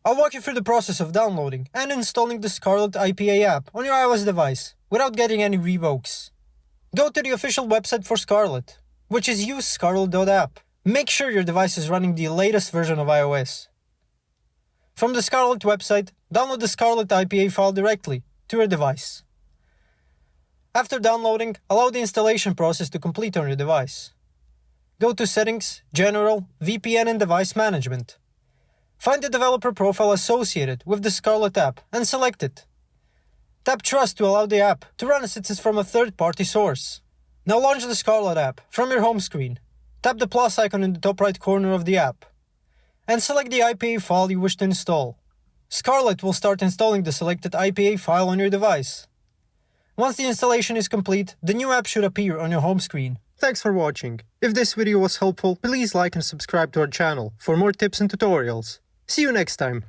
I'll walk you through the process of downloading and installing the Scarlet IPA app on your iOS device without getting any revokes. Go to the official website for Scarlet, which is usescarlet.app. Make sure your device is running the latest version of iOS. From the Scarlet website, download the Scarlet IPA file directly to your device. After downloading, allow the installation process to complete on your device. Go to Settings, General, VPN and Device Management. Find the developer profile associated with the Scarlet app and select it. Tap Trust to allow the app to run as it is from a third-party source. Now launch the Scarlet app from your home screen. Tap the plus icon in the top right corner of the app and select the IPA file you wish to install. Scarlet will start installing the selected IPA file on your device. Once the installation is complete, the new app should appear on your home screen. Thanks for watching. If this video was helpful, please like and subscribe to our channel for more tips and tutorials. See you next time.